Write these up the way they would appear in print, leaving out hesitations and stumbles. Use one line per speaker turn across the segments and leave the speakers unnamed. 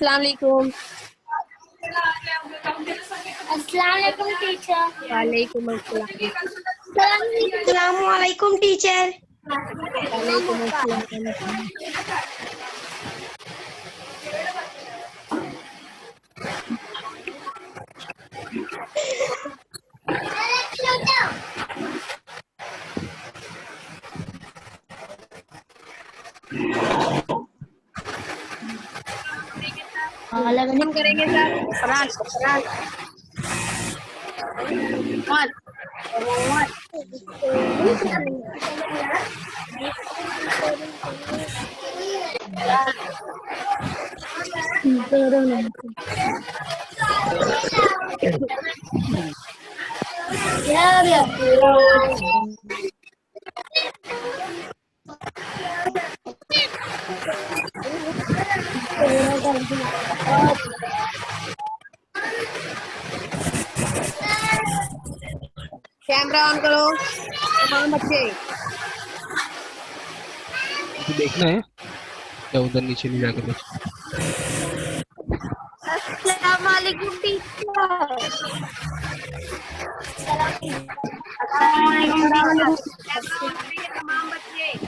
अस्सलाम वालेकुम।
अस्सलाम वालेकुम टीचर।
वालेकुम अस्सलाम।
अस्सलाम वालेकुम टीचर।
वालेकुम अस्सलाम। हम करेंगे सर। कैमरा ऑन करो तमाम बच्चे।
मुझे देखना है या उधर नीचे नहीं जाकर देख।
अस्सलाम वालेकुम टीचर।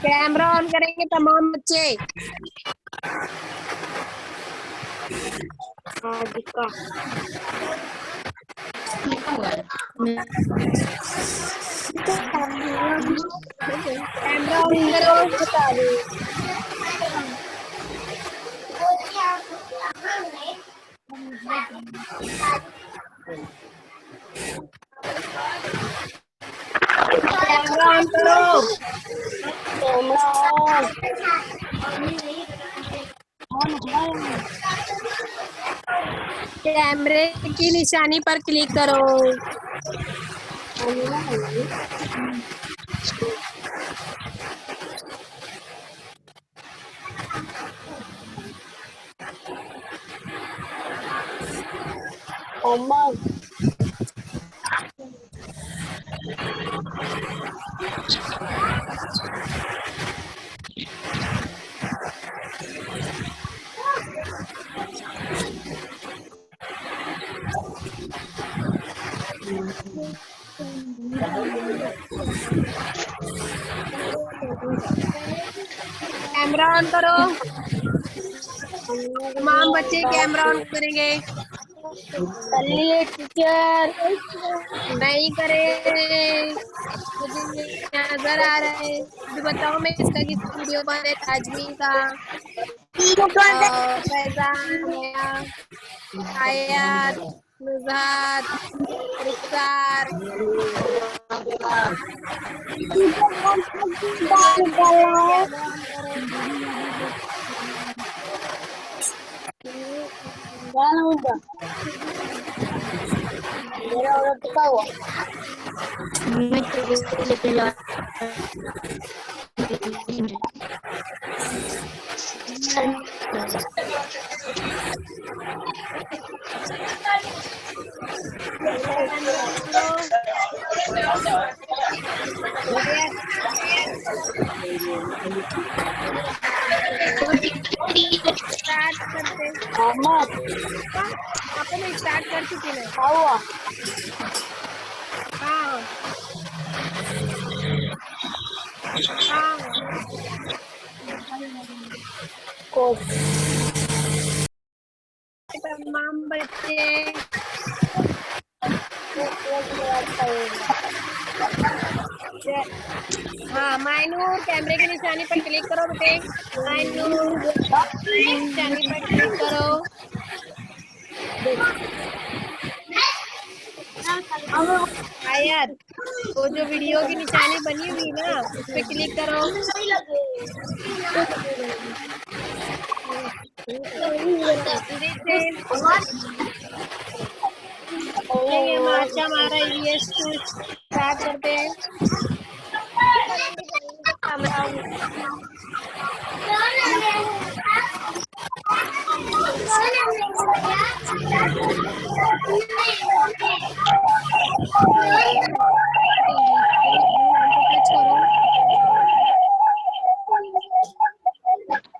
कैमरा ऑन करेंगे तमाम बच्चे। कैमरा ऑन करो। कैमरा ऑन करो। कैमरे की निशानी पर क्लिक करो। कैमरा ऑन करो। तमाम बच्चे कैमरा ऑन करेंगे।
चलिए टीचर।
नहीं करे मुझे नजर आ रहा है। अभी बताओ मैं किसका वीडियो बन है? ताजमी का और फैजान है, आयत, नुज़हात, रुखसार। कैमरा ऑन करो। कैमरा ऑन करो। स्टार्ट करते। अपन स्टार्ट कर चुके हैं। हाँ हाँ तमाम बच्चे हाँ माइनूर कैमरे की निशानी पर क्लिक करो बेटे। माइनूर निशानी पर क्लिक करो। आयत वो जो वीडियो की निशानी बनी हुई ना उस पर क्लिक करो। माचा हमारा EVS टू स्टार्ट करते हैं।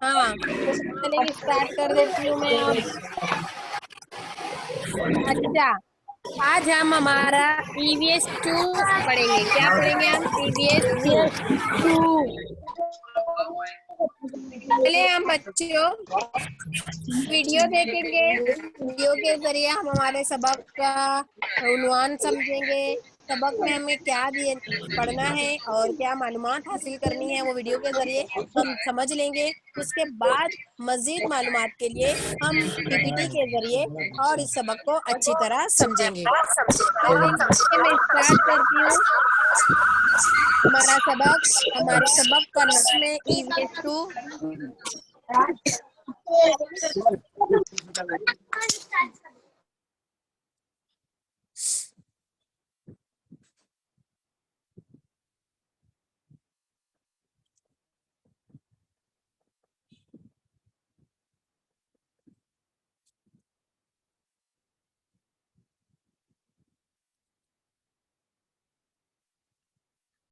हाँ चलेंगे स्टार्ट कर देती हूँ मैं अब। अच्छा, आज हम हमारा EVS 2 पढ़ेंगे। क्या पढ़ेंगे हम? EVS 2। पहले हम बच्चों वीडियो देखेंगे। वीडियो के जरिए हम हमारे सबक का उन्वान समझेंगे। सबक में हमें क्या दिए पढ़ना है और क्या मालूमात हासिल करनी है, वो वीडियो के जरिए हम समझ लेंगे। उसके बाद मजीद मालूमात के लिए हम PPT के जरिए और इस सबक को अच्छी तरह समझेंगे। चलिए मैं स्टार्ट करती हूँ हमारा सबक। हमारे सबक का नाम है EVS 2।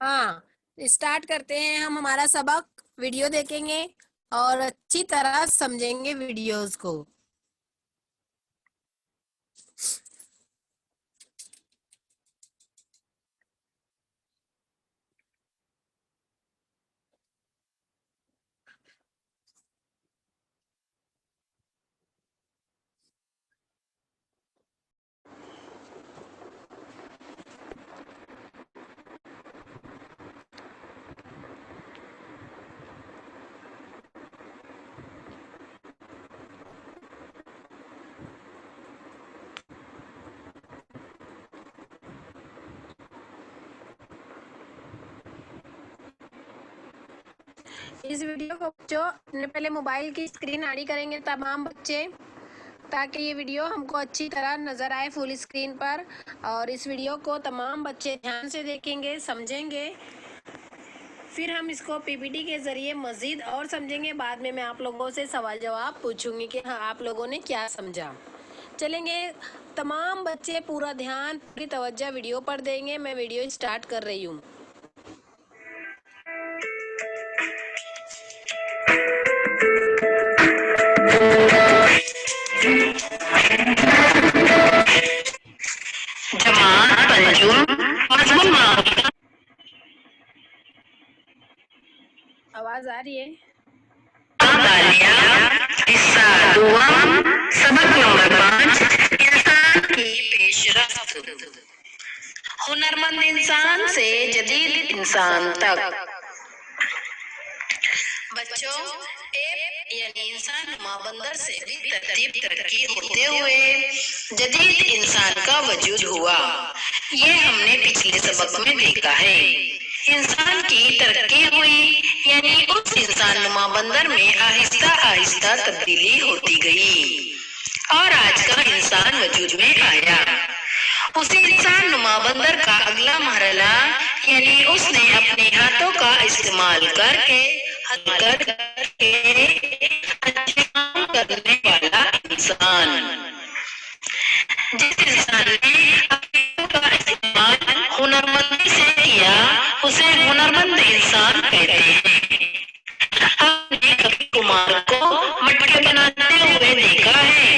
हाँ, स्टार्ट करते हैं हम हमारा सबक। वीडियो देखेंगे और अच्छी तरह समझेंगे वीडियोस को। इस वीडियो को बच्चों अपने पहले मोबाइल की स्क्रीन आड़ी करेंगे तमाम बच्चे, ताकि ये वीडियो हमको अच्छी तरह नज़र आए फुल स्क्रीन पर। और इस वीडियो को तमाम बच्चे ध्यान से देखेंगे, समझेंगे। फिर हम इसको PPT के ज़रिए मज़ीद और समझेंगे। बाद में मैं आप लोगों से सवाल जवाब पूछूंगी कि हाँ आप लोगों ने क्या समझा। चलेंगे, तमाम बच्चे पूरा ध्यान, पूरी तवज्जो वीडियो पर देंगे। मैं वीडियो स्टार्ट कर रही हूँ। आवाज आ रही है?
हिस्सा दुआ, सबक नंबर 5, इंसान की पेशरफ्त। हुनरमंद इंसान से जदीद इंसान तक। बच्चों, एप यानी इंसान नुमा बंदर से भी तरतीब तरक्की होते हुए जदीद इंसान का वजूद हुआ। ये हमने पिछले सबक में देखा है। इंसान की तरक्की हुई यानी उस इंसान नुमा बंदर में आहिस्ता आहिस्ता तब्दीली होती गई और आज का इंसान वजूद में आया। उसी इंसान नुमा बंदर का अगला मरहला यानी उसने अपने हाथों का इस्तेमाल करके अच्छे काम करने वाला इंसान। जिस इंसान ने अपने हाथों का इस्तेमाल हुनरमंदी से किया उसे हुनरमंद इंसान कहते हैं। आपने कभी कुम्हार को मटके बनाते हुए देखा है?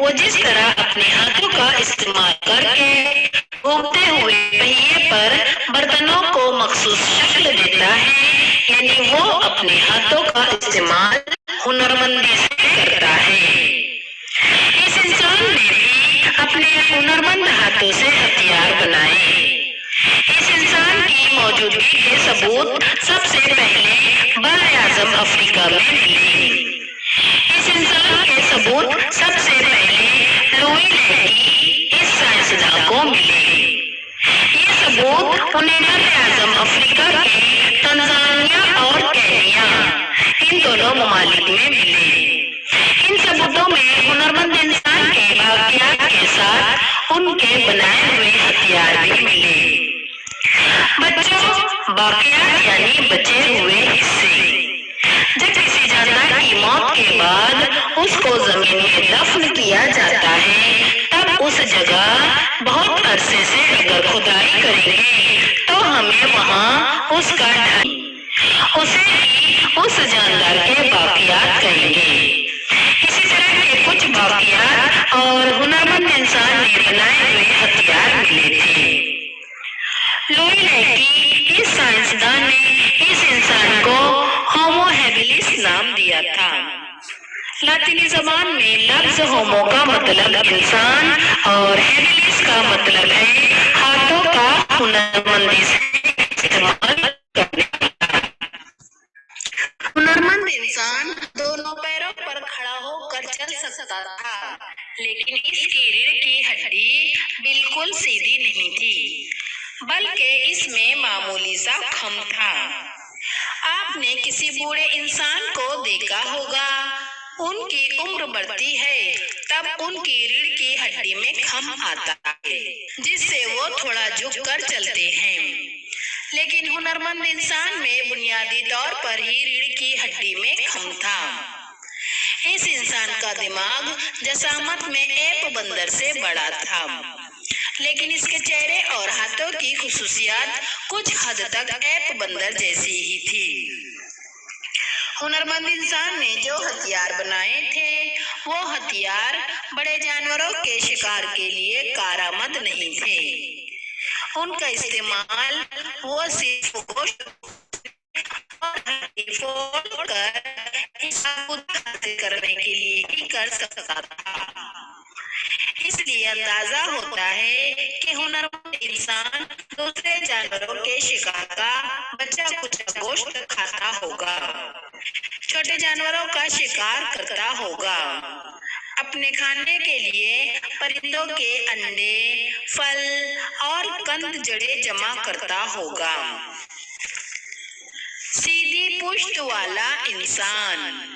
वो जिस तरह अपने हाथों का इस्तेमाल करके घूमते हुए पहिए पर बर्तनों को मखसूस शक्ल देता है, यानी वो अपने हाथों का इस्तेमाल हुनरमंदी से करता है। इस इंसान ने भी अपने हुनरमंद हाथों से हथियार बनाए। इस इंसान की मौजूदगी के सबूत सबसे पहले बर-ए-आज़म अफ्रीका में मिले। इस इंसान के सबूत सबसे पहले लुई लैटी इस साइंसदान को मिले। ये सबूत उन्हें बर-ए-आज़म अफ्रीका के तंजानिया और केन्या इन दोनों ममालिक में मिले। इन सबूतों में हुनरमंद इंसान के वाक़यात के साथ उनके बनाए हुए हथियार भी मिले। बच्चों, वाक़यात यानी बचे हुए हिस्से। जब किसी जानवर की मौत के बाद उसको जमीन में दफन किया जाता है, तब उस जगह बहुत अरसे से अगर खुदाई करेंगे तो हमें वहाँ उसका उसे ही उस जानवर के वाक़यात कहेंगे। इसी तरह के कुछ वाकयात और हुनरमंद इंसान ने बनाए हुए हथियार मिले थे। लुई लैकी इस साइंसदान ने इस इंसान को होमो हैबिलिस नाम दिया था। लातीनी जबान में लफ्ज होमो का मतलब इंसान और हैबिलिस का मतलब है हाथों का हुनरमंदी से इस्तेमाल करने वाला। हुनरमंद इंसान दोनों पैरों पर खड़ा होकर चल सकता था, लेकिन इसकी रीढ़ की हड्डी बिल्कुल सीधी नहीं थी, बल्कि इसमें मामूली सा खम था। आपने किसी बूढ़े इंसान को देखा होगा, उनकी उम्र बढ़ती है तब उनकी रीढ़ की हड्डी में खम आता है, जिससे वो थोड़ा झुक कर चलते हैं। लेकिन हुनरमंद इंसान में बुनियादी तौर पर ही रीढ़ की हड्डी में खम था। इस इंसान का दिमाग जसामत में एप बंदर से बड़ा था, लेकिन इसके चेहरे और हाथों की खुसूसियात कुछ हद तक एप बंदर जैसी ही थी। हुनरमंद इंसान ने जो हथियार बनाए थे, वो हथियार बड़े जानवरों के शिकार के लिए कारामद नहीं थे। उनका इस्तेमाल वो सिर्फ गोश्त और हड्डी फोड़ कर हासिल करने के लिए ही कर सकता था। इसलिए अंदाजा होता है कि हुनरमंद इंसान दूसरे जानवरों के शिकार का बचा कुचा गोश्त खाता होगा, छोटे जानवरों का शिकार करता होगा, अपने खाने के लिए परिंदों के अंडे, फल और कंद जड़ें जमा करता होगा। सीधी पुश्त वाला इंसान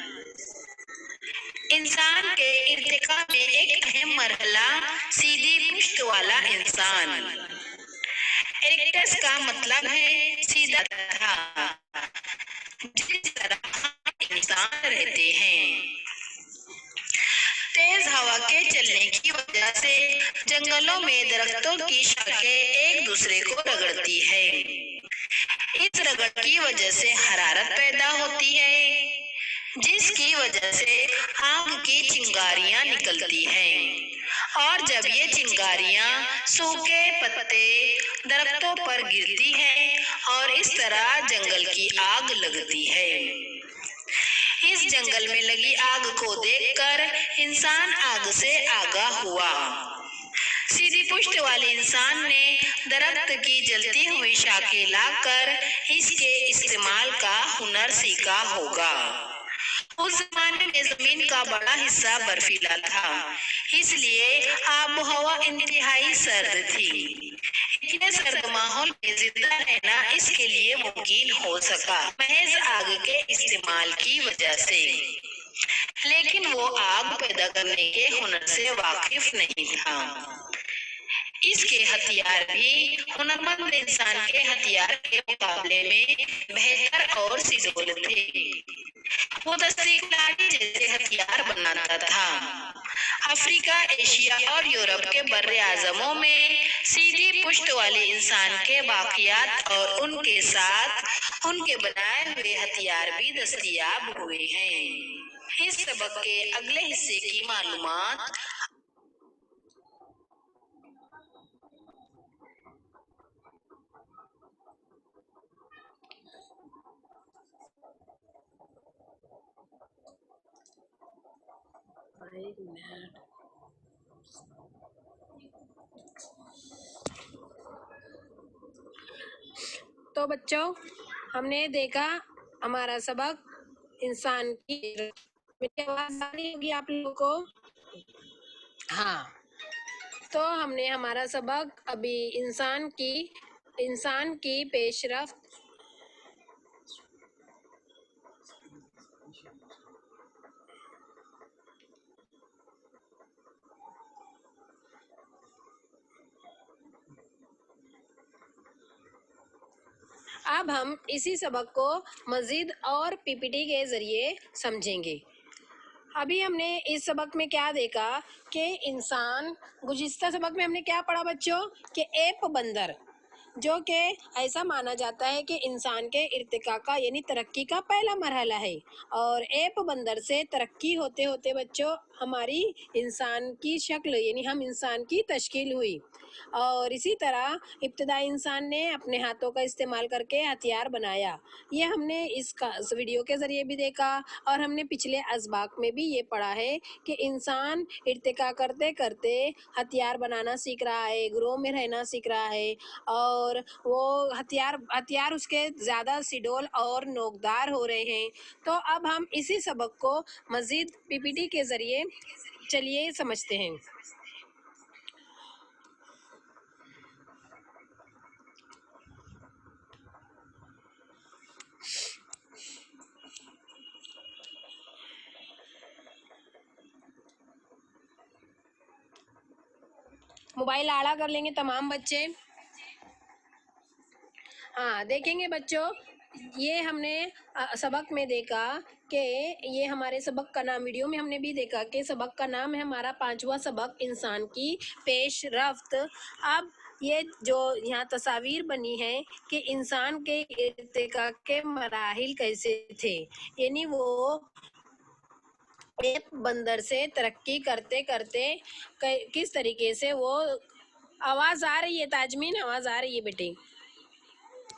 के इर्तिका में एक अहम मरहला सीधी पुश्त वाला इंसान। एरिक्टस का मतलब है सीधा था, जिस तरह इंसान रहते हैं। तेज हवा के चलने की वजह से जंगलों में दरख्तों की शाखें एक दूसरे को रगड़ती है। इस रगड़ की वजह से हरारत पैदा होती है, जिसकी वजह से आग की चिंगारियां निकलती हैं, और जब ये चिंगारियां सूखे पत्ते दरख्तों पर गिरती हैं और इस तरह जंगल की आग लगती है। इस जंगल में लगी आग को देखकर इंसान आग से आगाह हुआ। सीधी पुश्त वाले इंसान ने दरख्त की जलती हुई शाखें लाकर इसके इस्तेमाल का हुनर सीखा होगा। उस जमाने में जमीन का बड़ा हिस्सा बर्फीला था, इसलिए आबोहवा इंतहाई सर्द थी। इतने सर्द माहौल में जिंदा रहना इसके लिए मुमकिन हो सका महज आग के इस्तेमाल की वजह से। लेकिन वो आग पैदा करने के हुनर से वाकिफ नहीं था। इसके हथियार भी हुनरमंद इंसान के हथियार के मुकाबले में बेहतर और सिजोल थे। वो दस्ती लाठी जैसे हथियार बनाता था। अफ्रीका, एशिया और यूरोप के बर्रे आजमों में सीधी पुश्त वाले इंसान के बाकियात और उनके साथ उनके बनाए हुए हथियार भी दस्तयाब हुए हैं। इस सबक के अगले हिस्से की मालूमात
तो बच्चों, हमने देखा हमारा सबक इंसान की। मेरी आवाज आ रही होगी आप लोगों को? हाँ, तो हमने हमारा सबक अभी इंसान की पेशरफ्त अब हम इसी सबक को मजीद और पीपीटी के जरिए समझेंगे। अभी हमने इस सबक में क्या देखा कि इंसान, गुज़िश्ता सबक में हमने क्या पढ़ा बच्चों कि एप बंदर جو کہ ایسا مانا جاتا ہے کہ انسان کے ارتقاء کا یعنی ترقی کا پہلا مرحلہ ہے۔ اور ایپ بندر سے ترقی ہوتے ہوتے بچوں ہماری انسان کی شکل یعنی ہم انسان کی تشکیل ہوئی، اور اسی طرح ابتدائی انسان نے اپنے ہاتھوں کا استعمال کر کے ہتھیار بنایا۔ یہ ہم نے اس ویڈیو کے ذریعے بھی دیکھا، اور ہم نے پچھلے اسباق میں بھی یہ پڑھا ہے کہ انسان ارتقاء کرتے کرتے ہتھیار بنانا سیکھ رہا ہے، گروہ میں رہنا سیکھ رہا ہے، اور وہ ہتھیار اس کے زیادہ سڈول اور نوکدار ہو رہے ہیں۔ تو اب ہم اسی سبق کو مزید پی پی ٹی کے ذریعے چلیے سمجھتے ہیں۔ موبائل آڑا کر لیں گے تمام بچے۔ ہاں دیکھیں گے بچوں، یہ ہم نے سبق میں دیکھا کہ یہ ہمارے سبق کا نام، ویڈیو میں ہم نے بھی دیکھا کہ سبق کا نام ہے ہمارا 5واں سبق انسان کی پیش رفت۔ اب یہ جو یہاں تصاویر بنی ہے کہ انسان کے ارتقاء کے مراحل کیسے تھے، یعنی وہ ایک بندر سے ترقی کرتے کرتے کس طریقے سے وہ، آواز آ رہی ہے تاجمین، آواز آ رہی ہے بیٹے؟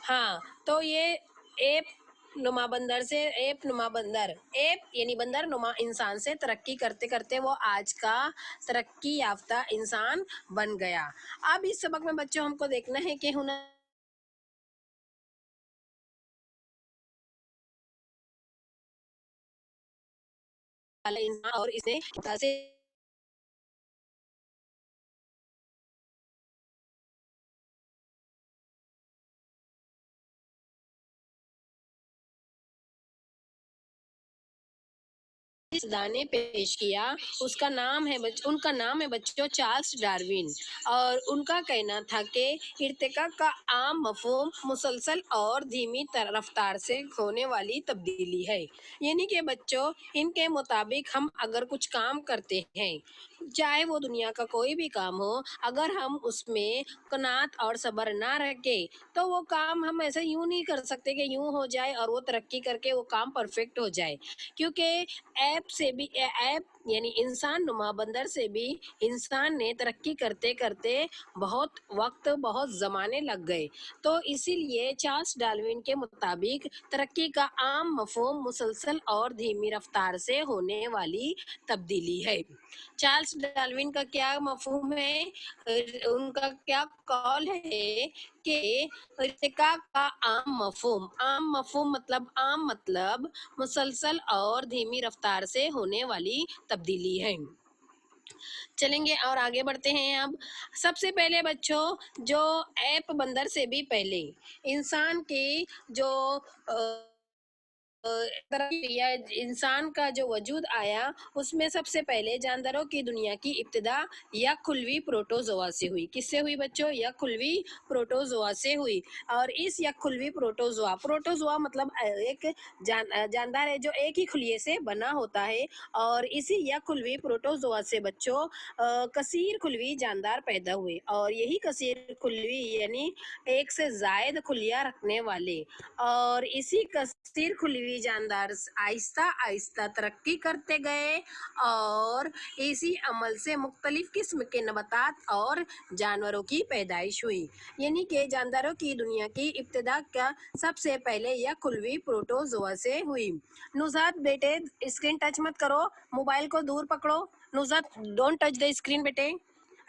ہاں، تو یہ ایپ نما بندر سے ایپ یعنی بندر نما انسان سے ترقی کرتے کرتے وہ آج کا ترقی یافتہ انسان بن گیا۔ اب اس سبق میں بچوں ہم کو دیکھنا ہے کہ ہنر والا انسان اور اس نے نے پیش کیا، اس کا نام ہے ان کا نام ہے بچوں چارلس ڈارون، اور ان کا کہنا تھا کہ ارتقاء کا عام مفہوم مسلسل اور دھیمی رفتار سے ہونے والی تبدیلی ہے۔ یعنی کہ بچوں ان کے مطابق ہم اگر کچھ کام کرتے ہیں، چاہے وہ دنیا کا کوئی بھی کام ہو، اگر ہم اس میں قناعت اور صبر نہ رکھیں تو وہ کام ہم ایسے یوں نہیں کر سکتے کہ یوں ہو جائے اور وہ ترقی کر کے وہ کام پرفیکٹ ہو جائے، کیونکہ ایپ یعنی انسان نما بندر سے بھی انسان نے ترقی کرتے کرتے بہت وقت بہت زمانے لگ گئے۔ تو اسی لیے چارلس ڈارون کے مطابق ترقی کا عام مفہوم مسلسل اور دھیمی رفتار سے ہونے والی تبدیلی ہے۔ چارلس ڈارون کا کیا مفہوم ہے، ان کا کیا قول ہے کہ ارتقاء کا عام مفہوم مطلب مسلسل اور دھیمی رفتار سے ہونے والی تبدیلی ہے۔ چلیں گے اور آگے بڑھتے ہیں۔ اب سب سے پہلے بچوں جو ایپ بندر سے بھی پہلے انسان کی جو یا انسان کا جو وجود آیا، اس میں سب سے پہلے جانداروں کی دنیا کی ابتدا یک خلوی پروٹوزوا سے ہوئی۔ کس سے ہوئی بچوں؟ یک خلوی پروٹوزوا سے ہوئی۔ اور اس یک خلوی پروٹوزوا مطلب ایک جاندار ہے جو ایک ہی خلیے سے بنا ہوتا ہے، اور اسی یک خلوی پروٹوزوا سے بچوں کثیر خلوی جاندار پیدا ہوئے، اور یہی کثیر خلوی یعنی ایک سے زائد خلیہ رکھنے والے، اور اسی کثیر خلوی جاندار آہستہ آہستہ ترقی کرتے گئے، اور اسی عمل سے مختلف قسم کے نباتات اور جانوروں کی پیدائش ہوئی۔ یعنی کہ جانداروں کی دنیا کی ابتدا کا سب سے پہلے یک خلوی پروٹوزوا سے ہوئی۔ نوزاد بیٹے اسکرین ٹچ مت کرو، موبائل کو دور پکڑو، نوزاد ڈونٹ ٹچ دا اسکرین بیٹے۔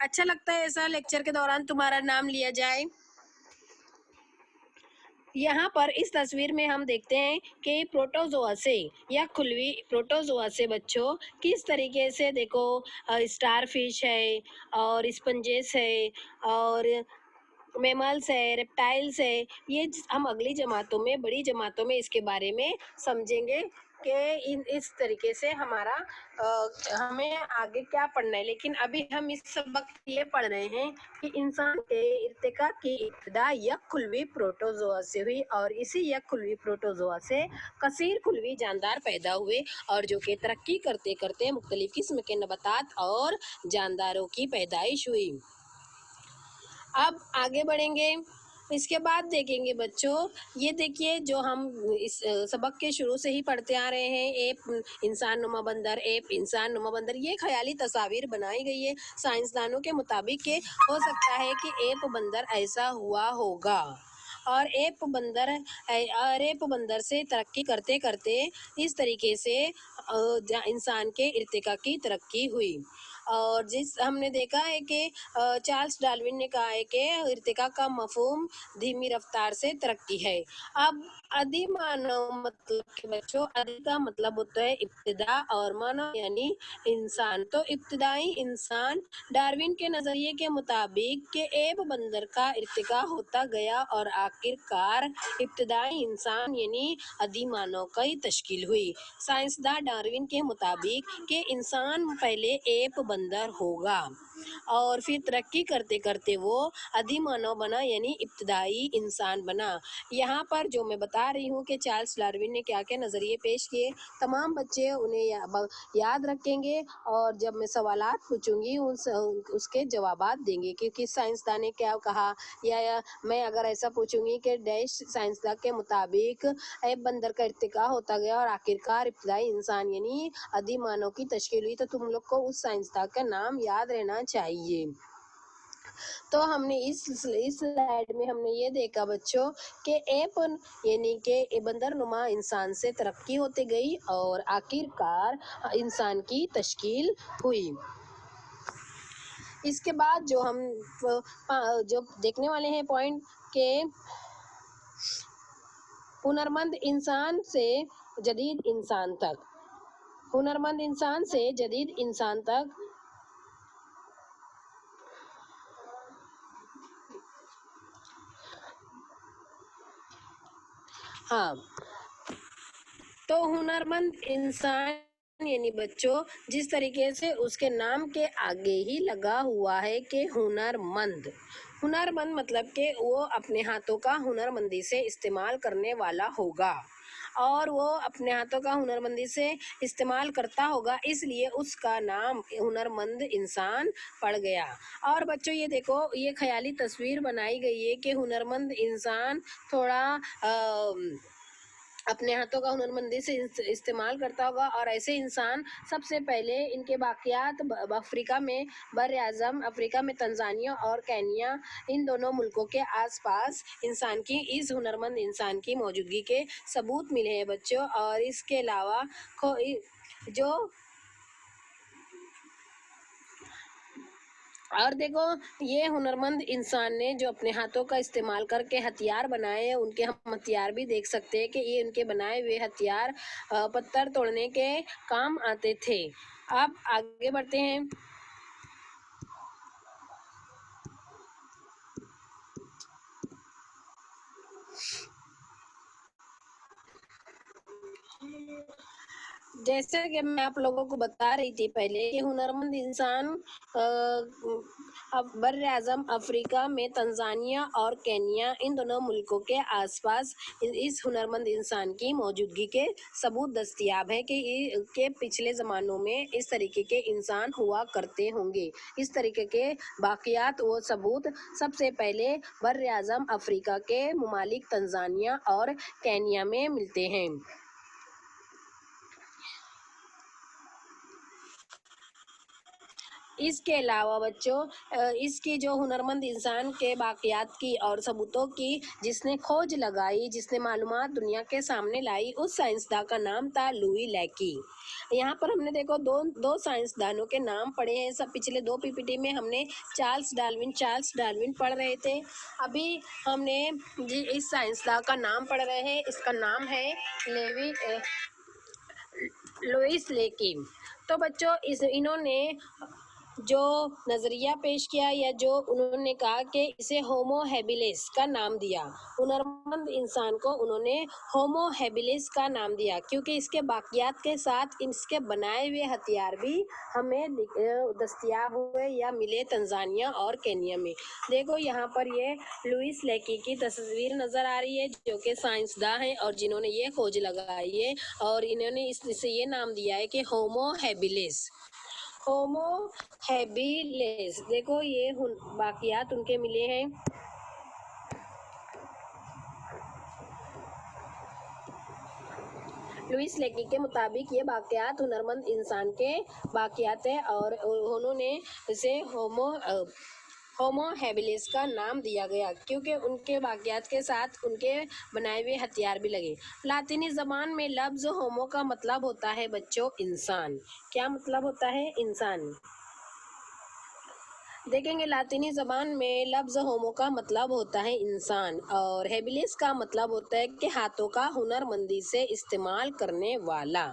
اچھا لگتا ہے ایسا لیکچر کے دوران تمہارا نام لیا جائے؟ یہاں پر اس تصویر میں ہم دیکھتے ہیں کہ پروٹوزوا سے یک خلوی پروٹوزوا سے بچوں کس طریقے سے دیکھو اسٹار فش ہے، اور اسپنجز ہے، اور میملس ہے، ریپٹائلس ہے۔ یہ ہم اگلی جماعتوں میں بڑی جماعتوں میں اس کے بارے میں سمجھیں گے کہ اس طریقے سے ہمیں آگے کیا پڑھنا ہے، لیکن ابھی ہم اس سبق یہ پڑھ رہے ہیں کہ انسان کے ارتقاء کی ابتدا یک خلوی پروٹوزوا سے ہوئی، اور اسی یک خلوی پروٹوزوا سے کثیر خلوی جاندار پیدا ہوئے، اور جو کہ ترقی کرتے کرتے مختلف قسم کے نباتات اور جانداروں کی پیدائش ہوئی۔ اب آگے بڑھیں گے اس کے بعد دیکھیں گے بچوں، یہ دیکھیے جو ہم اس سبق کے شروع سے ہی پڑھتے آ رہے ہیں، ایپ انسان نما بندر، ایپ انسان نما بندر، یہ خیالی تصاویر بنائی گئی ہے سائنسدانوں کے مطابق کہ ہو سکتا ہے کہ ایپ بندر ایسا ہوا ہوگا، اور ایپ بندر سے ترقی کرتے کرتے اس طریقے سے انسان کے ارتقاء کی ترقی ہوئی، اور ہم نے دیکھا ہے کہ چارلس ڈارون نے کہا ہے کہ ارتقاء کا مفہوم دھیمی رفتار سے ترقی ہے۔ اب ادی مانو مطلب کہ بچوں، ادی کا مطلب ہوتا ہے ابتدا، اور مانو یعنی انسان، تو ابتدائی انسان ڈارون کے نظریے کے مطابق کہ ایپ بندر کا ارتقاء ہوتا گیا اور آخر کار ابتدائی انسان یعنی ادی مانو کی تشکیل ہوئی۔ سائنسداں ڈارون کے مطابق کہ انسان پہلے ایپ بندر ہوگا اور پھر ترقی کرتے کرتے وہ ادی مانو بنا یعنی ابتدائی انسان بنا۔ یہاں پر جو میں بتا رہی ہوں کہ چارلس ڈارون نے کیا کیا نظریے پیش کیے، تمام بچے انہیں یاد رکھیں گے، اور جب میں سوالات پوچھوں گی اس کے جوابات دیں گے کہ کس سائنسداں نے کیا کہا، یا میں اگر ایسا پوچھوں گی کہ ڈیش سائنسداں کے مطابق ایپ بندر کا ارتقاء ہوتا گیا اور آخرکار ابتدائی انسان یعنی ادی مانو کی تشکیل ہوئی، تو تم لوگ کو اس سائنسداں کا نام یاد رہنا چاہیے۔ تو ہم نے اس سلائیڈ میں ہم نے یہ دیکھا بچوں کہ ایپ یعنی کہ بندر نما انسان سے ترقی ہوتے گئی اور آخر کار انسان کی تشکیل ہوئی۔ اس کے بعد جو ہم جو دیکھنے والے ہیں پوائنٹ کہ ہنرمند انسان سے جدید انسان تک، ہنرمند انسان سے جدید انسان تک، ہاں تو ہنرمند انسان یعنی بچوں جس طریقے سے اس کے نام کے آگے ہی لگا ہوا ہے کہ ہنرمند مطلب کہ وہ اپنے ہاتھوں کا ہنرمندی سے استعمال کرنے والا ہوگا، اور وہ اپنے ہاتھوں کا ہنرمندی سے استعمال کرتا ہوگا، اس لیے اس کا نام ہنرمند انسان پڑ گیا۔ اور بچوں یہ دیکھو، یہ خیالی تصویر بنائی گئی ہے کہ ہنرمند انسان تھوڑا اپنے ہاتھوں کا ہنرمندی سے استعمال کرتا ہوگا، اور ایسے انسان سب سے پہلے ان کے باقیات افریقہ میں، بر اعظم افریقہ میں تنزانیہ اور کینیا، ان دونوں ملکوں کے آس پاس انسان کی اس ہنرمند انسان کی موجودگی کے ثبوت ملے ہیں بچوں۔ اور اس کے علاوہ جو اور دیکھو یہ ہنرمند انسان نے جو اپنے ہاتھوں کا استعمال کر کے ہتھیار بنائے ہیں، ان کے ہم ہتھیار بھی دیکھ سکتے ہیں کہ یہ ان کے بنائے ہوئے ہتھیار پتھر توڑنے کے کام آتے تھے۔ اب آگے بڑھتے ہیں۔ جیسے کہ میں آپ لوگوں کو بتا رہی تھی پہلے کہ ہنرمند انسان بر اعظم افریقہ میں تنزانیہ اور کینیا، ان دونوں ملکوں کے آس پاس اس ہنرمند انسان کی موجودگی کے ثبوت دستیاب ہے کہ پچھلے زمانوں میں اس طریقے کے انسان ہوا کرتے ہوں گے۔ اس طریقے کے باقیات و ثبوت سب سے پہلے بر اعظم افریقہ کے ممالک تنزانیہ اور کینیا میں ملتے ہیں۔ اس کے علاوہ بچوں اس کی جو ہنرمند انسان کے باقیات کی اور ثبوتوں کی جس نے کھوج لگائی، جس نے معلومات دنیا کے سامنے لائی، اس سائنسداں کا نام تھا لوئی لیکی۔ یہاں پر ہم نے دیکھو دو سائنسدانوں کے نام پڑھے ہیں، سب پچھلے دو پی پی ٹی میں ہم نے چارلس ڈارون پڑھ رہے تھے، ابھی ہم نے اس سائنسداں کا نام پڑھ رہے ہیں، اس کا نام ہے لوئس لیکی۔ تو بچوں انہوں نے جو نظریہ پیش کیا یا جو انہوں نے کہا کہ اسے ہومو ہیبیلس کا نام دیا، ہنرمند انسان کو انہوں نے ہومو ہیبیلس کا نام دیا کیونکہ اس کے باقیات کے ساتھ اس کے بنائے ہوئے ہتھیار بھی ہمیں دستیاب ہوئے یا ملے تنزانیہ اور کینیا میں۔ دیکھو یہاں پر یہ لوئس لیکی کی تصویر نظر آ رہی ہے جو کہ سائنسداں ہیں اور جنہوں نے یہ کھوج لگائی ہے، اور انہوں نے اسے یہ نام دیا ہے کہ ہومو ہیبیلس۔ دیکھو یہ باقیات ان کے ملے ہیں लुइस लेकी के मुताबिक ये वाकयात हुनरमंद इंसान के वाकयात है और उन्होंने इसे होमो हैबिलिस का नाम दिया गया क्योंकि उनके वाकयात के साथ उनके बनाए हुए हथियार भी लगे। लातिनी ज़बान में लफ्ज़ होमो का मतलब होता है बच्चों इंसान। क्या मतलब होता है? इंसान। देखेंगे लातिनी ज़बान में लफ्ज़ होमो का मतलब होता है इंसान और हैबिलिस का मतलब होता है कि हाथों का हुनरमंदी से इस्तेमाल करने वाला।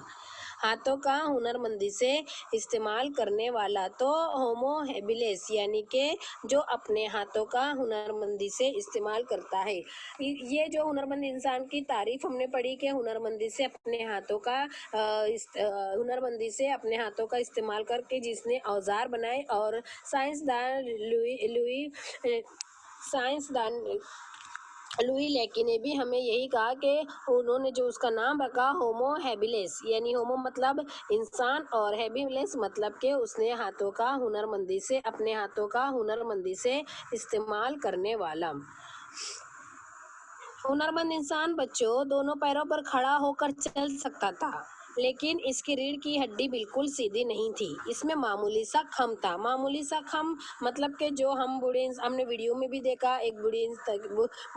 हाथों का हुनरमंदी से इस्तेमाल करने वाला। तो होमो हैबिलिस यानी कि जो अपने हाथों का हुनरमंदी से इस्तेमाल करता है। ये जो हुनरमंद इंसान की तारीफ हमने पढ़ी कि हुनरमंदी से अपने हाथों का हुनरमंदी से अपने हाथों का इस्तेमाल करके जिसने औजार बनाए और साइंसदान लुई लेकी ने भी हमें यही कहा कि उन्होंने जो उसका नाम रखा होमो हैबिलिस यानी होमो मतलब इंसान और हैबिलिस मतलब कि उसने हाथों का हुनरमंदी से अपने हाथों का हुनरमंदी से इस्तेमाल करने वाला। हुनरमंद इंसान बच्चों दोनों पैरों पर खड़ा होकर चल सकता था लेकिन इसकी रीढ़ की हड्डी बिल्कुल सीधी नहीं थी। इसमें मामूली सा खम था। मामूली सा खम मतलब कि जो हमने वीडियो में भी देखा, एक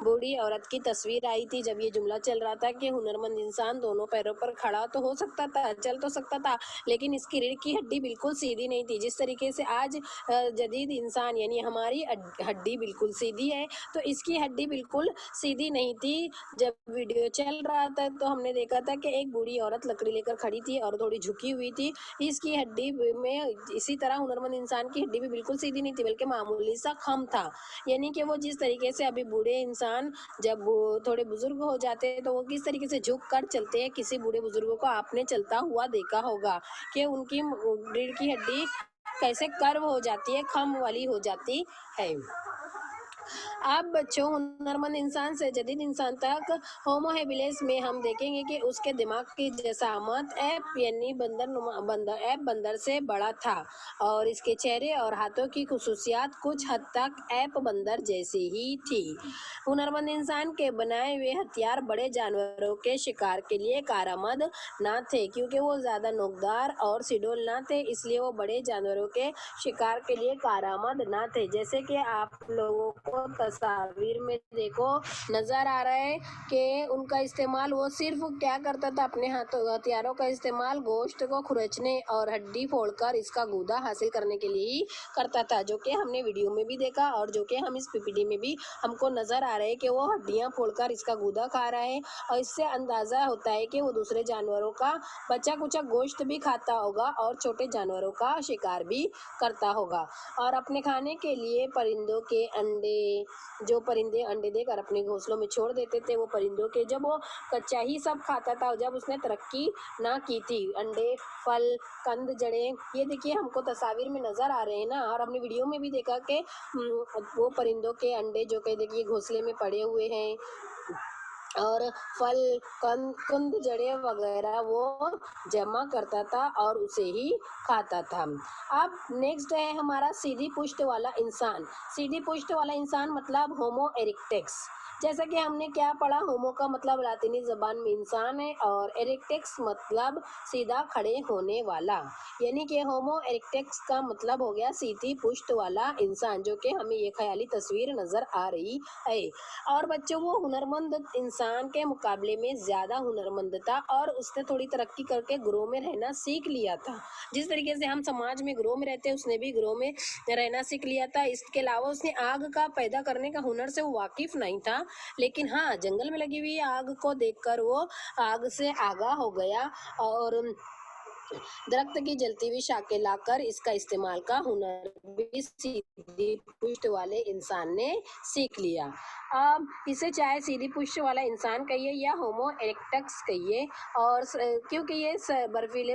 बूढ़ी औरत की तस्वीर आई थी जब ये जुमला चल रहा था कि हुनरमंद इंसान दोनों पैरों पर खड़ा तो हो सकता था, चल तो सकता था, लेकिन इसकी रीढ़ की हड्डी बिल्कुल सीधी नहीं थी। जिस तरीके से आज जदीद इंसान यानी हमारी हड्डी बिल्कुल सीधी है, तो इसकी हड्डी बिल्कुल सीधी नहीं थी। जब वीडियो चल रहा था तो हमने देखा था कि एक बूढ़ी औरत लकड़ी लेकर खड़ी थी और थोड़ी झुकी हुई थी। इसकी हड्डी में इसी तरह हुनरमंद इंसान की हड्डी भी बिल्कुल सीधी नहीं थी बल्कि मामूली सा खम था। यानी कि वो जिस तरीके से अभी बूढ़े इंसान जब वो थोड़े बुजुर्ग हो जाते हैं तो वो किस तरीके से झुक कर चलते हैं। किसी बूढ़े बुजुर्गों को आपने चलता हुआ देखा होगा कि उनकी रीढ़ की हड्डी कैसे कर्व हो जाती है, खम वाली हो जाती है। अब बच्चों हुनरमंद इंसान से जदीद इंसान तक होमो हैबिलिस में हम देखेंगे कि उसके दिमाग की जसामत ऐप यानी बंदर से बड़ा था और इसके चेहरे और हाथों की खुसूसियात कुछ हद तक ऐप बंदर जैसी ही थी। हुनरमंद इंसान के बनाए हुए हथियार बड़े जानवरों के शिकार के लिए कारआमद न थे क्योंकि वो ज़्यादा नोकदार और सिडोल न थे, इसलिए वो बड़े जानवरों के शिकार के लिए कारआमद न थे। जैसे कि आप लोगों को तस्वीर में देखो नजर आ रहा है कि उनका इस्तेमाल वो सिर्फ क्या करता था, अपने हथियारों का इस्तेमाल गोश्त को खुरचने और हड्डी फोड़कर इसका गूदा हासिल करने के लिए ही करता था, जो कि हमने वीडियो में भी देखा और जो कि हम इस पीपीटी में भी हमको नजर आ रहा है कि वो हड्डियां फोड़कर इसका गूदा खा रहा है। और इससे अंदाजा होता है कि वो दूसरे जानवरों का बचा कुचा गोश्त भी खाता होगा और छोटे जानवरों का शिकार भी करता होगा। और अपने खाने के लिए परिंदों के अंडे, जो परिंदे अंडे देकर अपने घोंसलों में छोड़ देते थे, वो परिंदों के जब वो कच्चा ही सब खाता था जब उसने तरक्की ना की थी। अंडे, फल, कंद, जड़ें, ये देखिए हमको तस्वीर में नजर आ रहे हैं ना। और हमने वीडियो में भी देखा कि वो परिंदों के अंडे जो कि देखिए घोंसले में पड़े हुए हैं और फल, कंद, जड़ें वगैरह वो जमा करता था और उसे ही खाता था। अब नेक्स्ट है हमारा सीधी पुष्ट वाला इंसान। सीधी पुष्ट वाला इंसान मतलब होमो इरेक्टस। जैसा कि हमने क्या पढ़ा, होमो का मतलब लातिनी ज़बान में इंसान है और इरेक्टस मतलब सीधा खड़े होने वाला, यानी कि होमो इरेक्टस का मतलब हो गया सीधी पुष्ट वाला इंसान, जो कि हमें ये ख्याली तस्वीर नज़र आ रही है। और बच्चों वो हुनरमंद इंसान के मुकाबले में ज़्यादा हुनरमंद था और उसने थोड़ी तरक्की करके ग्रोह में रहना सीख लिया था। जिस तरीके से हम समाज में ग्रोह में रहते हैं उसने भी ग्रोह में रहना सीख लिया था। इसके अलावा उसने आग का पैदा करने का हुनर से वो वाकिफ नहीं था, लेकिन हाँ जंगल में लगी हुई आग को देखकर वो आग से आगाह हो गया और दरख्त की जलती हुई शाखें लाकर इसका इस्तेमाल का हुनर भी सीधी पुष्ट वाले इंसान ने सीख लिया। अब इसे चाहे सीधी पुष्ट वाला इंसान कहिए या होमो इरेक्टस कहिए, और क्योंकि ये बर्फीले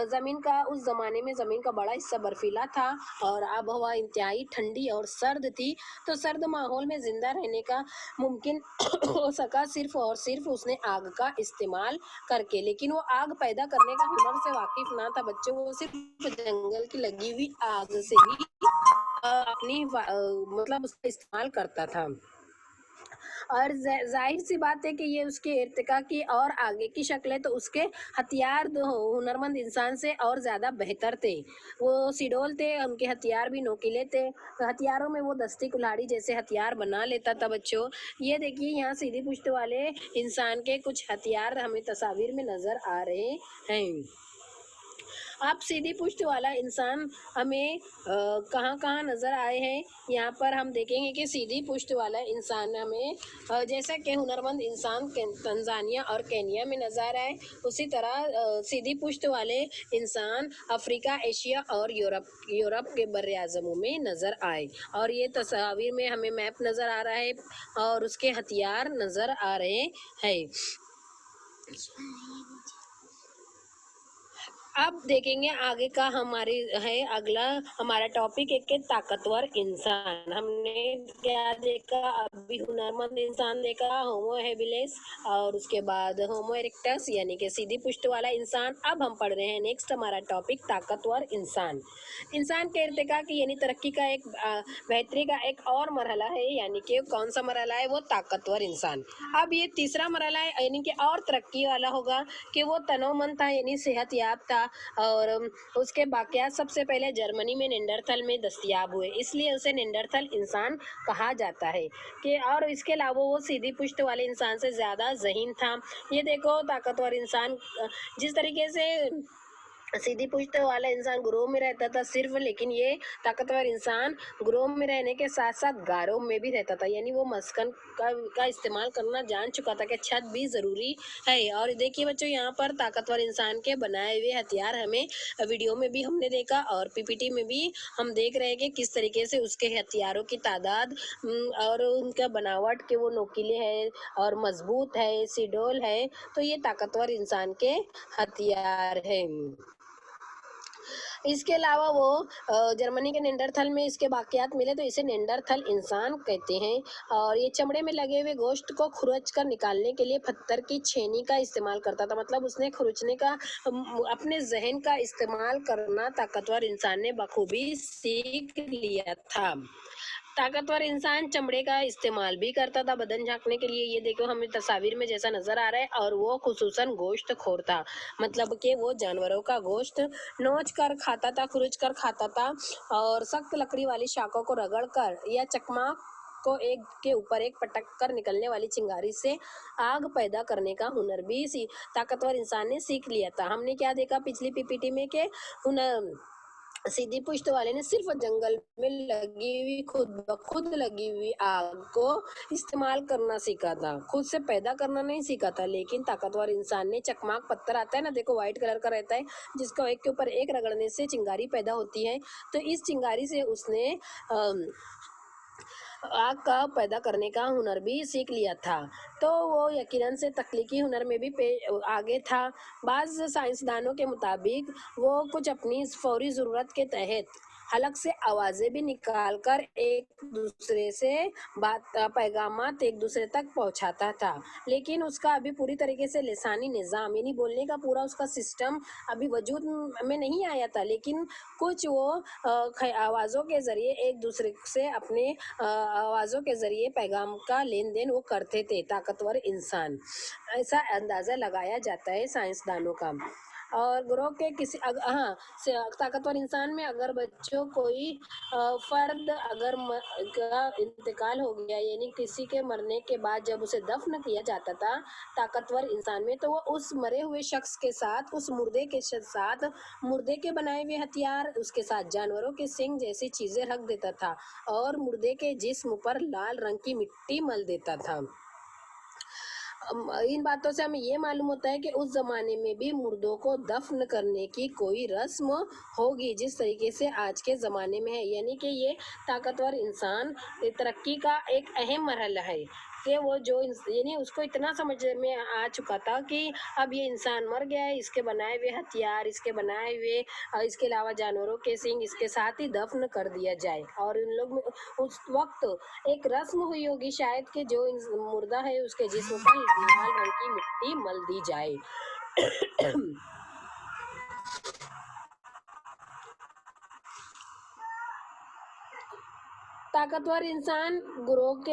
ज़मीन का उस ज़माने में ज़मीन का बड़ा हिस्सा बर्फीला था और आबहवा इंतहाई ठंडी और सर्द थी, तो सर्द माहौल में ज़िंदा रहने का मुमकिन हो सका सिर्फ और सिर्फ उसने आग का इस्तेमाल करके। लेकिन वो आग पैदा करने का हुनर से वाकिफ ना था बच्चों, वो सिर्फ जंगल की लगी हुई आग से ही अपनी मतलब उसका इस्तेमाल करता था। اور ظاہر سی بات ہے کہ یہ اس کے ارتقا کی اور آگے کی شکلیں تو اس کے ہتھیار ہنرمند انسان سے اور زیادہ بہتر تھے. وہ سڈول تھے، ان کے ہتھیار بھی نوکیلے تھے. ہتھیاروں میں وہ دستی کلاڑی جیسے ہتھیار بنا لیتا تھا. بچوں یہ دیکھیے یہاں سیدھی پشت والے انسان کے کچھ ہتھیار ہمیں تصاویر میں نظر آ رہے ہیں. اب سیدھی پشت والا انسان ہمیں کہاں کہاں نظر آئے ہیں. یہاں پر ہم دیکھیں گے کہ سیدھی پشت والا انسان ہمیں جیسا کہ ہنرمند انسان تنزانیہ اور کینیا میں نظر آئے، اسی طرح سیدھی پشت والے انسان افریقہ، ایشیا اور یورپ کے بر اعظموں میں نظر آئے. اور یہ تصاویر میں ہمیں میپ نظر آ رہا ہے اور اس کے ہتھیار نظر آ رہے ہیں. اب دیکھیں گے آگے کا ہماری ہے اگلا ہمارا ٹاپک ہے کہ طاقتور انسان. ہم نے کیا دیکھا ابھی؟ ہنرمند انسان دیکھا، ہومو ہیبیلس، اور اس کے بعد ہومو ایرکٹس یعنی کہ سیدھی پشت والا انسان. اب ہم پڑھ رہے ہیں نیکسٹ ہمارا ٹاپک طاقتور انسان. انسان کے ارتقا کی یعنی ترقی کا ایک بہتری کا ایک اور مرحلہ ہے، یعنی کہ کون سا مرحلہ ہے؟ وہ طاقتور انسان. اب یہ تیسرا مرحلہ ہے یعنی کہ اور ترقی والا ہوگا کہ وہ تنو من تھا یعنی صحت یاب تھا. اور اس کے باقیات سب سے پہلے جرمنی میں نینڈرتھل میں دستیاب ہوئے، اس لیے اسے نینڈرتھل انسان کہا جاتا ہے. کہ اور اس کے علاوہ وہ سیدھی پشت والے انسان سے زیادہ ذہین تھا. یہ دیکھو طاقتور انسان جس طریقے سے سیدھی پشت والا انسان گروہ میں رہتا تھا صرف، لیکن یہ طاقتور انسان گروہ میں رہنے کے ساتھ ساتھ غاروں میں بھی رہتا تھا، یعنی وہ مسکن کا استعمال کرنا جان چکا تھا کہ چھت بھی ضروری ہے. اور دیکھیے بچوں یہاں پر طاقتور انسان کے بنائے ہوئے ہتھیار ہمیں ویڈیو میں بھی ہم نے دیکھا اور پی پی ٹی میں بھی ہم دیکھ رہے ہیں کہ کس طریقے سے اس کے ہتھیاروں کی تعداد اور ان کا بناوٹ کہ وہ نوکیلے ہے اور مضبوط ہے، سیڈول ہے. تو یہ طاقتور انسان کے ہتھیار ہیں. اس کے علاوہ وہ جرمنی کے نینڈرتھل میں اس کے باقیات ملے تو اسے نینڈرتھل انسان کہتے ہیں. اور یہ چمڑے میں لگے ہوئے گوشت کو کھرچ کر نکالنے کے لیے پتھر کی چھینی کا استعمال کرتا تھا. مطلب اس نے کھرچنے کا اپنے ذہن کا استعمال کرنا طاقتور انسان نے بخوبی سیکھ لیا تھا. طاقتور انسان چمڑے کا استعمال بھی کرتا تھا بدن جھانکنے کے لیے. یہ دیکھو ہمیں تصاویر میں جیسا نظر آ رہا ہے. اور وہ خصوصاً گوشت خور تھا، مطلب کہ وہ جانوروں کا گوشت نوچ کر کھاتا تھا، کھرچ کر کھاتا تھا. اور سخت لکڑی والی شاخوں کو رگڑ کر یا چکماق کو ایک کے اوپر ایک پٹک کر نکلنے والی چنگاری سے آگ پیدا کرنے کا ہنر بھی طاقتور انسان نے سیکھ لیا تھا. ہم نے کیا دیکھا پچھلی پی پی ٹی میں کہ سیدھی پشت والے نے صرف جنگل میں لگی ہوئی خود لگی ہوئی آگ کو استعمال کرنا سیکھا تھا، خود سے پیدا کرنا نہیں سیکھا تھا. لیکن طاقتور انسان نے چکماق پتھر آتا ہے نا، دیکھو وائٹ کلر کا رہتا ہے جس کو ایک کے اوپر ایک رگڑنے سے چنگاری پیدا ہوتی ہے. تو اس چنگاری سے اس نے آگ کا پیدا کرنے کا ہنر بھی سیکھ لیا تھا. تو وہ یقیناً سے تخلیقی ہنر میں بھی آگے تھا. بعض سائنسدانوں کے مطابق وہ کچھ اپنی فوری ضرورت کے تحت حلق سے آوازیں بھی نکال کر ایک دوسرے سے پیغامات ایک دوسرے تک پہنچاتا تھا. لیکن اس کا ابھی پوری طریقے سے لسانی نظام یعنی بولنے کا پورا اس کا سسٹم ابھی وجود میں نہیں آیا تھا. لیکن کچھ وہ آوازوں کے ذریعے ایک دوسرے سے اپنے آوازوں کے ذریعے پیغام کا لین دین وہ کرتے تھے طاقتور انسان، ایسا اندازہ لگایا جاتا ہے سائنسدانوں کا. اور گروہ کے کسی طاقتور انسان میں اگر بچوں کوئی فرد اگر کا انتقال ہو گیا یعنی کسی کے مرنے کے بعد جب اسے دفن کیا جاتا تھا طاقتور انسان میں، تو وہ اس مرے ہوئے شخص کے ساتھ اس مردے کے ساتھ مردے کے بنائے ہوئے ہتھیار، اس کے ساتھ جانوروں کے سینگ جیسی چیزیں رکھ دیتا تھا اور مردے کے جسم پر لال رنگ کی مٹی مل دیتا تھا. ان باتوں سے ہمیں یہ معلوم ہوتا ہے کہ اس زمانے میں بھی مردوں کو دفن کرنے کی کوئی رسم ہوگی جس طریقے سے آج کے زمانے میں ہے. یعنی کہ یہ طاقتور انسان ترقی کا ایک اہم مرحلہ ہے کہ وہ جو یعنی اس کو اتنا سمجھ میں آ چکا تھا کہ اب یہ انسان مر گیا ہے، اس کے بنائے ہوئے ہتھیار، اس کے بنائے ہوئے اس کے علاوہ جانوروں کے سینگ اس کے ساتھ ہی دفن کر دیا جائے. اور ان لوگ اس وقت ایک رسم ہوئی ہوگی شاید کہ جو مردہ ہے اس کے جسم پر لال رنگ کی مٹی مل دی جائے. ताकतवर इंसान ग्रोह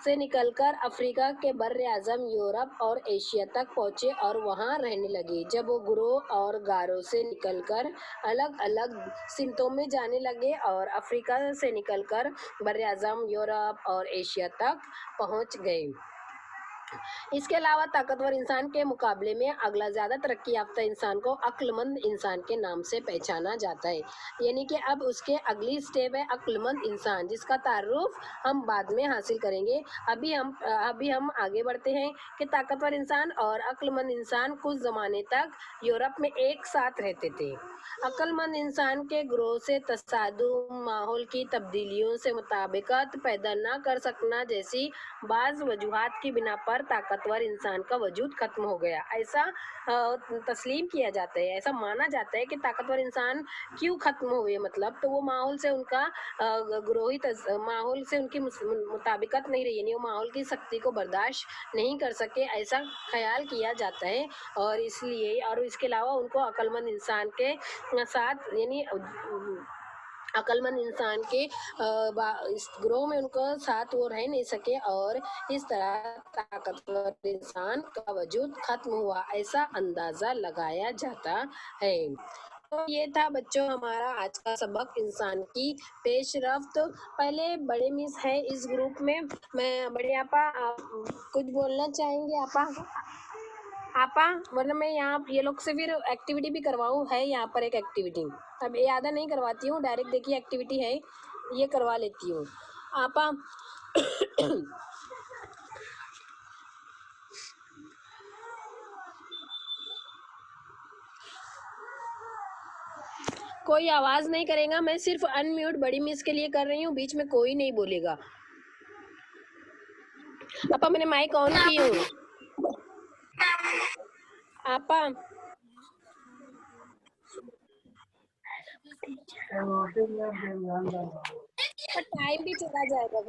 से निकलकर अफ्रीका के बर्रे आज़म, यूरोप और एशिया तक पहुंचे और वहां रहने लगे। जब वो ग्रोह और गारो से निकलकर अलग अलग सिमतों में जाने लगे और अफ्रीका से निकलकर बर्रे आज़म, यूरोप और एशिया तक पहुंच गए। इसके अलावा ताकतवर इंसान के मुकाबले में अगला ज़्यादा तरक्की याफ्ता इंसान को अक्लमंद इंसान के नाम से पहचाना जाता है। यानी कि अब उसके अगली स्टेप है अक्लमंद इंसान, जिसका तारुफ हम बाद में हासिल करेंगे। अभी हम आगे बढ़ते हैं कि ताकतवर इंसान और अक्लमंद इंसान कुछ ज़माने तक यूरोप में एक साथ रहते थे। अक्लमंद इंसान के ग्रोह से तसादुम, माहौल की तब्दीलियों से मुताबिकत पैदा न कर सकना जैसी बाज़ वजूहात की बिना पर ताकतवर इंसान का वजूद खत्म हो गया। ऐसा तस्लीम किया जाता है, ऐसा माना जाता है कि ताकतवर इंसान क्यों खत्म हुए, मतलब तो वो माहौल से उनका माहौल से उनकी मुताबिकत नहीं रही, यानी वो माहौल की सख्ती को बर्दाश्त नहीं कर सके, ऐसा ख्याल किया जाता है। और इसलिए और इसके अलावा उनको अक्लमंद इंसान के साथ यानी अक्लमंद इंसान के इस ग्रोह में उनका साथ वो रह नहीं सके और इस तरह ताकतवर इंसान का वजूद खत्म हुआ, ऐसा अंदाज़ा लगाया जाता है। तो ये था बच्चों हमारा आज का सबक इंसान की पेशरफ्त। पहले बड़े मिस है इस ग्रुप में, मैं बड़े आपा आप कुछ बोलना चाहेंगे? आपा मतलब मैं यहाँ ये लोग से फिर एक्टिविटी भी करवाऊँ, है यहाँ पर एक एक्टिविटी, अब ये आधा नहीं करवाती हूँ, डायरेक्ट देखिए एक्टिविटी है ये करवा लेती हूँ। आपा कोई आवाज़ नहीं करेगा, मैं सिर्फ अनम्यूट बड़ी मिस के लिए कर रही हूँ, बीच में कोई नहीं बोलेगा। आपा मैंने माइक ऑन की हूँ। आपा टाइम भी चला जाएगा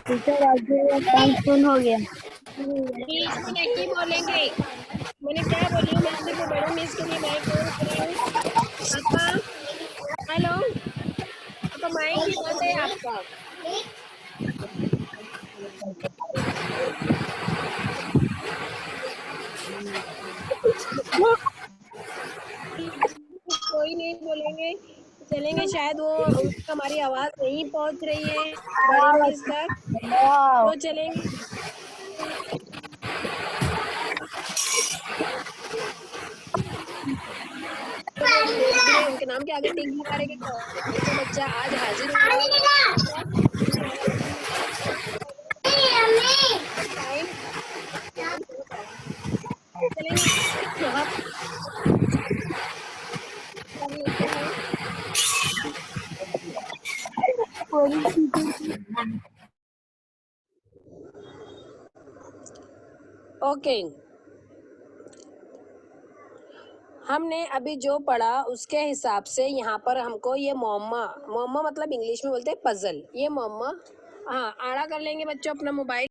टीचर आज हो गया।
बीच में नहीं बोलेंगे, मैंने क्या बोली हूँ, मैं सिर्फ बड़े मिस के लिए माइक ऑन कर रही हूँ। आपा हेलो, आपका माइक ही बंद है आपका। कोई नहीं बोलेंगे, चलेंगे, शायद वो हमारी आवाज़ नहीं पहुंच रही है बड़ी मिस तक, तो चलेंगे। देख भी रहे उनके नाम के आगे टिक लगा रहे कि कौन सा बच्चा आज हाजिर हुआ है। चलेंगे ओके। हमने अभी जो पढ़ा उसके हिसाब से यहाँ पर हमको ये मोम्मा मतलब इंग्लिश में बोलते हैं पजल, ये मोम्मा, हाँ आड़ा कर लेंगे बच्चों अपना मोबाइल।